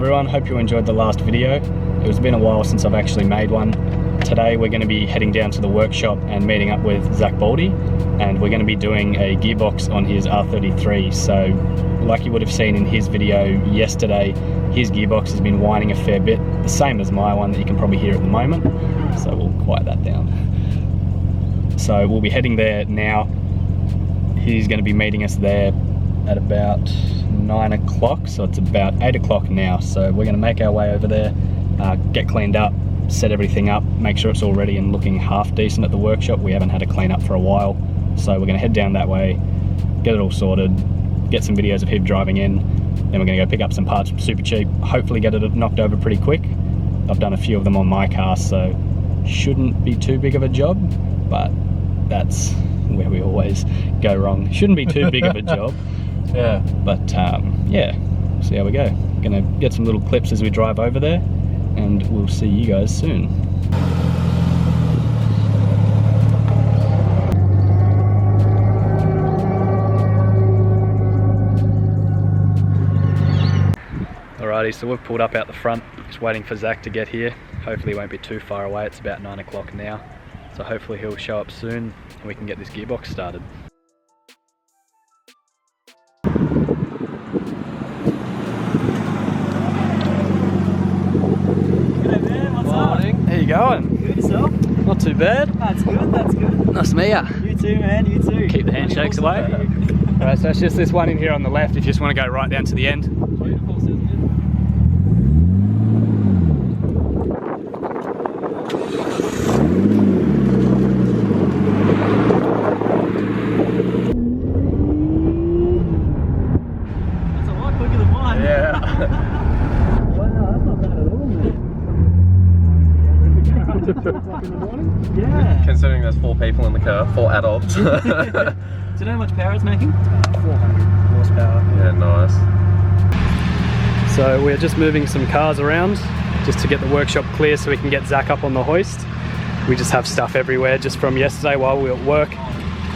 everyone, hope you enjoyed the last video. It's been a while since I've actually made one. Today we're going to be heading down to the workshop and meeting up with ZacBaldy, and we're going to be doing a gearbox on his R33. So like you would have seen in his video yesterday, his gearbox has been whining a fair bit, the same as my one that you can probably hear at the moment. So we'll quiet that down. So we'll be heading there now. He's going to be meeting us there at about 9 o'clock, so it's about 8 o'clock now. So we're going to make our way over there, get cleaned up, set everything up, make sure it's all ready and looking half decent at the workshop. We haven't had a clean up for a while, so we're going to head down that way, get it all sorted, get some videos of him driving in, then we're going to go pick up some parts super cheap, hopefully get it knocked over pretty quick. I've done a few of them on my car, so shouldn't be too big of a job, but that's where we always go wrong. Shouldn't be too big of a job. Yeah, but yeah, see how we go. Gonna get some little clips as we drive over there, and we'll see you guys soon. Alrighty, so we've pulled up out the front, just waiting for Zach to get here. Hopefully he won't be too far away. It's about 9 o'clock now, so hopefully he'll show up soon and we can get this gearbox started. How you going? Good, yourself? Not too bad. That's good, that's good. Nice to meet ya. You too, man, you too. Keep the handshakes away. Alright, so it's just this one in here on the left if you just want to go right down to the end. That's a lot quicker than mine. Yeah. Wow, that's not bad at all, man. Yeah. Considering there's 4 people in the car, 4 adults. Do you know how much power it's making? 400 horsepower. Yeah, nice. So we're just moving some cars around just to get the workshop clear so we can get Zach up on the hoist. We just have stuff everywhere just from yesterday while we were at work.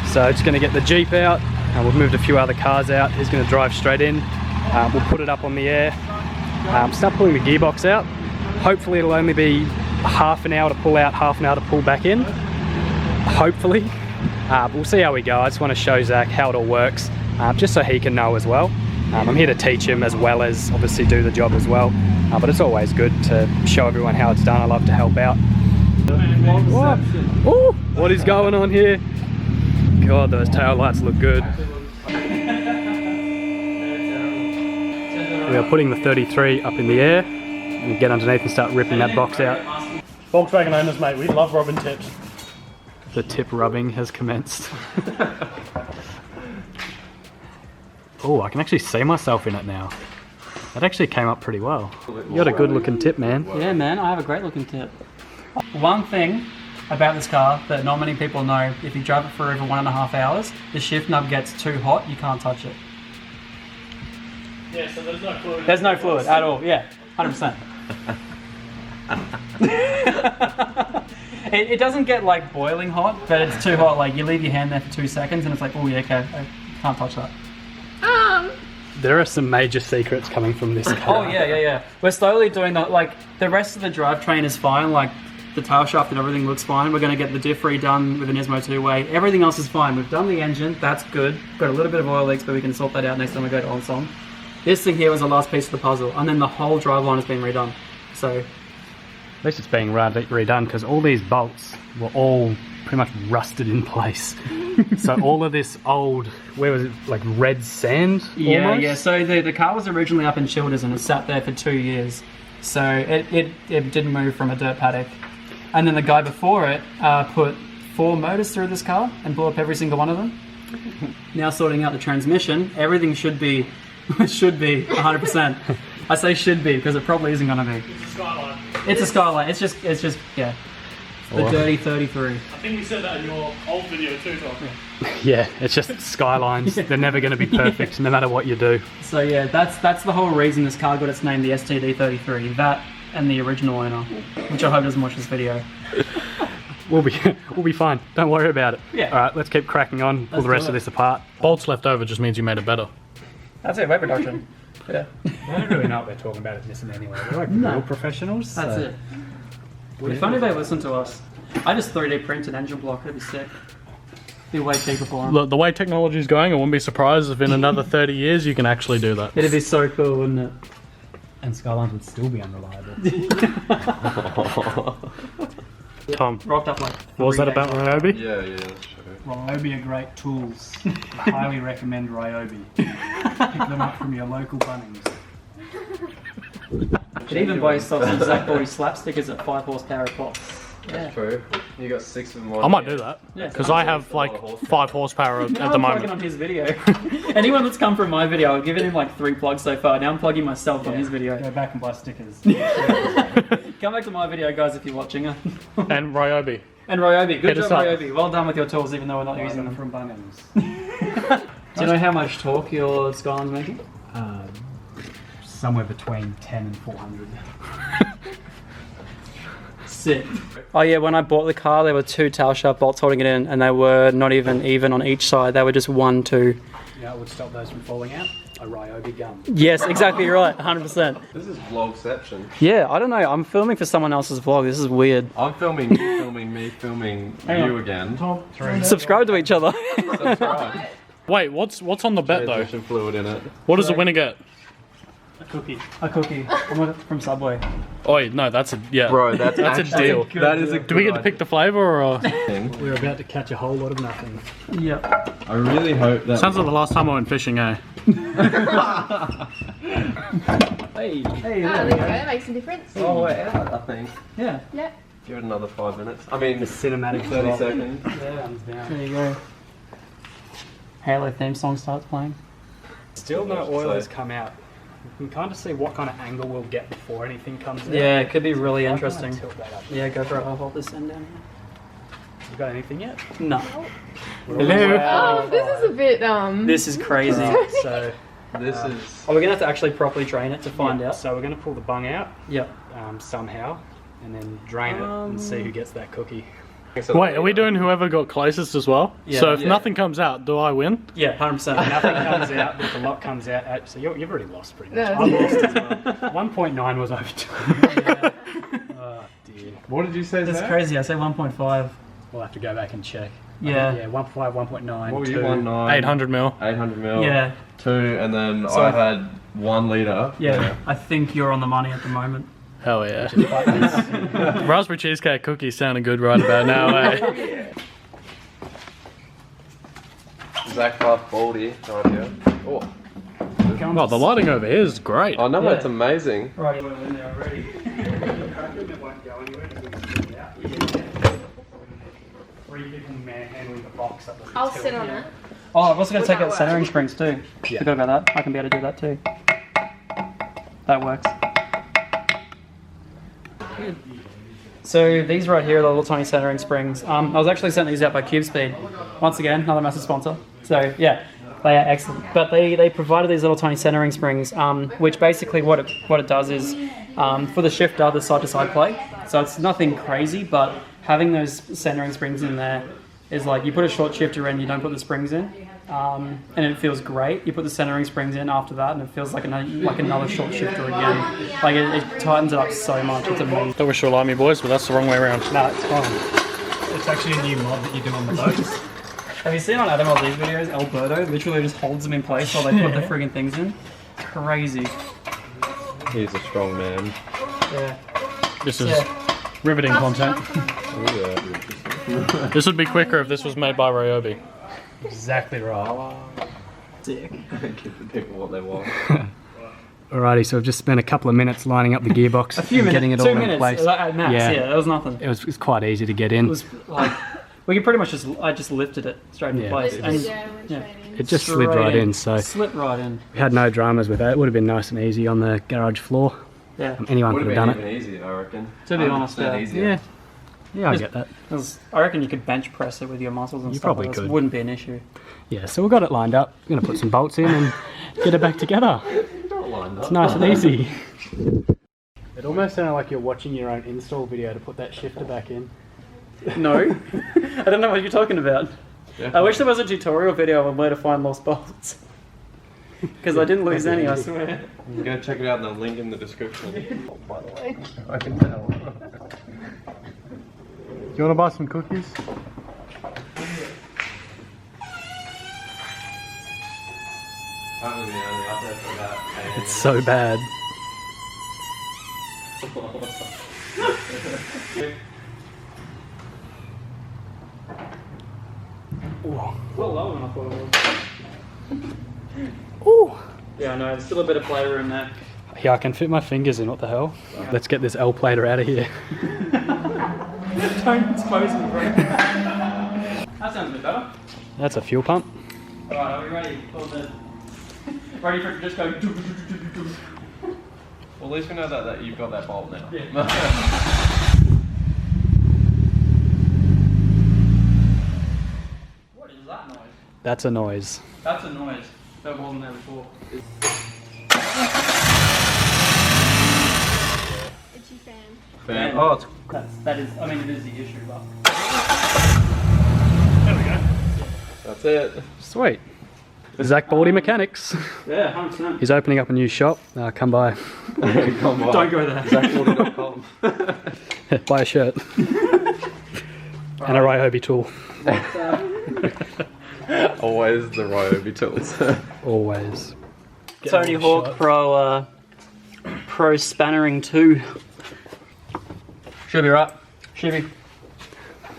So just going to get the Jeep out, and we've moved a few other cars out. He's going to drive straight in. We'll put it up on the air, start pulling the gearbox out. Hopefully it'll only be half an hour to pull out, half an hour to pull back in. Hopefully. We'll see how we go. I just want to show Zach how it all works, just so he can know as well. I'm here to teach him as well as obviously do the job as well. But it's always good to show everyone how it's done. I love to help out. Ooh, what is going on here? God, those tail lights look good. We are putting the 33 up in the air and get underneath and start ripping that box out. Volkswagen owners, mate, we love rubbing tips. The tip rubbing has commenced. Oh, I can actually see myself in it now. That actually came up pretty well. You got a good looking tip, man. Yeah, man, I have a great looking tip. One thing about this car that not many people know, if you drive it for over 1.5 hours, the shift knob gets too hot, you can't touch it. Yeah, so there's no fluid. There's no fluid at all, yeah, 100%. It doesn't get like boiling hot, but it's too hot. Like you leave your hand there for 2 seconds and it's like, oh yeah, okay, I can't touch that. There are some major secrets coming from this car. Oh yeah. We're slowly doing that. Like the rest of the drivetrain is fine. Like the tail shaft and everything looks fine. We're going to get the diff redone with an Ismo 2-way. Everything else is fine. We've done the engine. That's good. Got a little bit of oil leaks, but we can sort that out next time we go to Onsom. This thing here was the last piece of the puzzle, and then the whole driveline has been redone. So At least it's being redone because all these bolts were all pretty much rusted in place. So all of this old, where was it, like red sand almost? Yeah. So the car was originally up in Childers and it sat there for 2 years. So it didn't move from a dirt paddock. And then the guy before it put 4 motors through this car and blew up every single one of them. Now sorting out the transmission, everything should be 100%. I say should be because it probably isn't going to be. It's a Skyline. It's a Skyline. It's just yeah. The dirty 33. I think we said that in your old video too, Tom. Yeah, it's just skylines. They're never going to be perfect no matter what you do. So yeah, that's the whole reason this car got its name, the STD33. That and the original owner, which I hope doesn't watch this video. We'll be fine. Don't worry about it. Yeah. All right, let's keep cracking on. Pull the rest of this apart. Bolts left over just means you made it better. That's it, weight reduction. Yeah. They don't really know what they're talking about in this anyway. They're like real professionals. That's it. It'd be funny if they listen to us. I just 3D print an engine block. It'd be sick. Be way cheaper for them. Look, the way technology is going, I wouldn't be surprised if in another 30 years you can actually do that. It'd be so cool, wouldn't it? And Skylines would still be unreliable. Tom, Rocked up like. what was that 3 about days. Ryobi? Yeah, that's true. Ryobi are great tools. I highly recommend Ryobi. Pick them up from your local Bunnings. You could even buy yourself some ZacBaldy's slap stickers at 5 horsepower a pop. That's true. You got 6 of them. I might do that. Yeah. Because I have like 5 horsepower at Now the I'm moment. plugging on his video. Anyone that's come from my video, I've given him like 3 plugs so far. Now I'm plugging myself on his video. Go back and buy stickers. Come back to my video, guys, if you're watching it. And Ryobi. And Ryobi, good Hit us job, up. Ryobi. Well done with your tools, even though we're not Buy using them them. from Bunnings. Do you know how much torque your Skyline's making? Somewhere between 10 and 400. Sick. Oh yeah, when I bought the car, there were 2 tail shaft bolts holding it in, and they were not even on each side. They were just 1, 2. Yeah, it would stop those from falling out. A Ryobi gun. Yes, exactly right, 100%. This is vlogception. Yeah, I don't know. I'm filming for someone else's vlog. This is weird. I'm filming you, filming me, filming you again. Subscribe to each other. Subscribe. Wait, what's on the bet though? Transmission fluid in it. What does the winner get? A cookie. A cookie. From Subway. Oh no, that's a Bro, that's a actually- deal. That is a Do we get to pick the flavour or? We're about to catch a whole lot of nothing. Yep. I really hope that. Sounds like the last time I went fishing, eh? Hey, There we go, that makes a difference. Oh, we're out, I think. Yeah. Yeah. Give it another 5 minutes. I mean, The cinematic 30 drop. seconds. Thumbs down. There you go. Halo theme song starts playing. Still no oil has come out. You can kind of see what kind of angle we'll get before anything comes out. Yeah, it could be really I'm gonna interesting. tilt that up. Yeah, go for it. I'll hold this end down You got anything yet? here. No. Hello. Oh, this is a bit, This is crazy. So, This is. Oh, we're gonna have to actually properly drain it to find out. So we're going to pull the bung out Yep. somehow, and then drain it and see who gets that cookie. Wait, are we doing whoever got closest as well? Yeah. So if Yeah. nothing comes out, do I win? Yeah, 100%. Nothing comes out, but the lot comes out. So you've already lost pretty much. No. I lost as well. 1.9 was over. Oh dear. What did you say, That's Zach? crazy. I say 1.5. We'll have to go back and check. Yeah. Yeah, 1.5, 1.9. What were you? 2. 1.9. 800 mil. 800 mil. Yeah. 2, and then So- I had 1 litre. Yeah. I think you're on the money at the moment. Hell yeah. Raspberry cheesecake cookies sounding good right about now, eh? ZacBaldy right here. Oh, Oh, the lighting over here is great. oh no, Yeah. it's amazing. Right. In there already. It won't go anywhere because we can split it out. 3 people handling the box up. I'll sit on it. Oh, I've also got to take out centering springs too. Yeah. Forgot about that. I can be able to do that too. That works. Good. So these right here are the little tiny centering springs. I was actually sent these out by CubeSpeed. Once again, another massive sponsor. So yeah, they are excellent. But they provided these little tiny centering springs, which basically what it does is for the shifter, the side to side play. So it's nothing crazy, but having those centering springs in there is like you put a short shifter in, you don't put the springs in, and it feels great. You put the centering springs in after that, and it feels like another short shifter again. Like it tightens it up so much. It's amazing. Don't wish you alarm me, boys, but that's the wrong way around. No, it's fine. It's actually a new mod that you do on the boats. Have you seen on Adam LD's videos, Alberto literally just holds them in place while they put the friggin' things in? Crazy. He's a strong man. Yeah. This is Yeah. riveting content. Oh, This would be quicker if this was made by Ryobi. Exactly right. Sick. Give the people what they want. Alrighty, so I've just spent a couple of minutes lining up the gearbox. A few and minutes, getting it all 2 in minutes place. at max. Yeah, that was nothing. It was quite easy to get in. It was like we could pretty much I just lifted it straight into Yeah. place, Lifted and it down, went yeah. straight in. It just slid straight right in, so slid right in. we had no dramas with that. It would have been nice and easy on the garage floor. Yeah. Anyone Would could have have been done it. even easier, I reckon. To be honest, 100% yeah. easier. Yeah. Yeah, I get that. I reckon you could bench press it with your muscles and You stuff. probably like that. could. Wouldn't be an issue. Yeah, so we got it lined up. We're going to put some bolts in and get it back together. Not lined It's up. nice and easy. It almost sounded like you're watching your own install video to put that shifter back in. No, I don't know what you're talking about. I wish there was a tutorial video on where to find lost bolts. Because I didn't lose any, I swear. You go check it out in the link in the description. Oh, by the way, I can tell. Do you want to buy some cookies? It's so bad. A little lower than I thought it was. Ooh. Yeah, I know, there's still a bit of flavour in there. Yeah, I can fit my fingers in. What the hell? Let's get this L plater out of here. Don't expose me, bro. That sounds a bit better. That's a fuel pump. Alright, are we ready? Ready for it to just go do. Well, at least we know that you've got that bolt now. Yeah. What is that noise? That's a noise. That's a noise that wasn't there before. Itchy fan. Fan. Oh, it's That is, I mean, it is the issue, but. that's it. Sweet. ZacBaldy Mechanics. Yeah, 100%. He's opening up a new shop. Come by. Come on. Don't go there. ZacBaldy.com. Buy a shirt. And a Ryobi tool. Always the Ryobi tools. Always. Tony Hawk Pro Spannering 2. Should be right. Should be.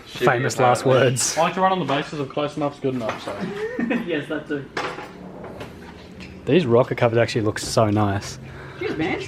Famous last words. I like to run on the basis of close enough's good enough, so. Yes, that too. These rocker covers actually look so nice. Cheers, man.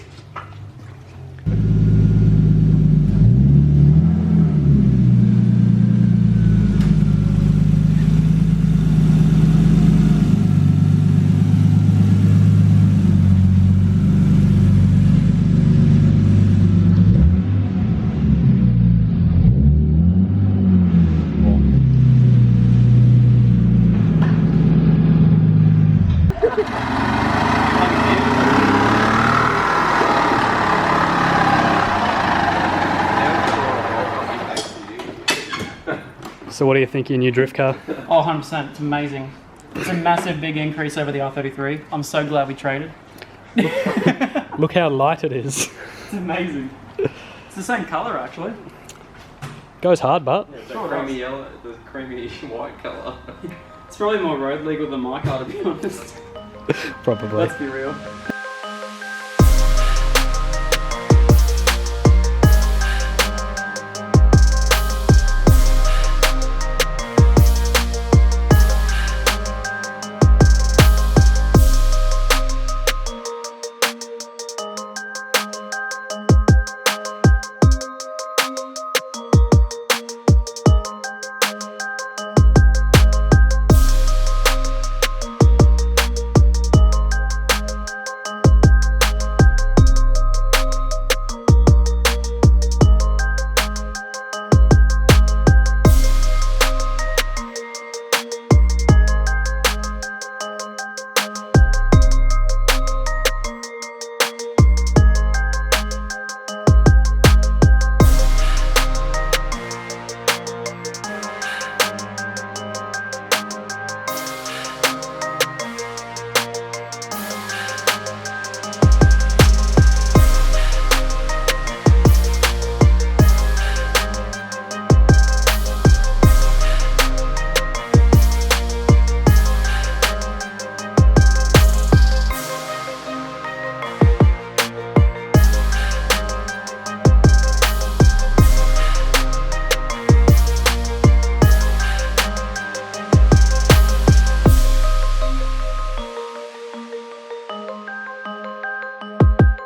So what do you think of your new drift car? Oh, 100%. It's amazing. It's a massive, big increase over the R33. I'm so glad we traded. Look how light it is. It's amazing. It's the same colour, actually. Goes hard, but. The creamy yellow, the creamy white colour. It's probably more road legal than my car, to be honest. Probably. Let's be real.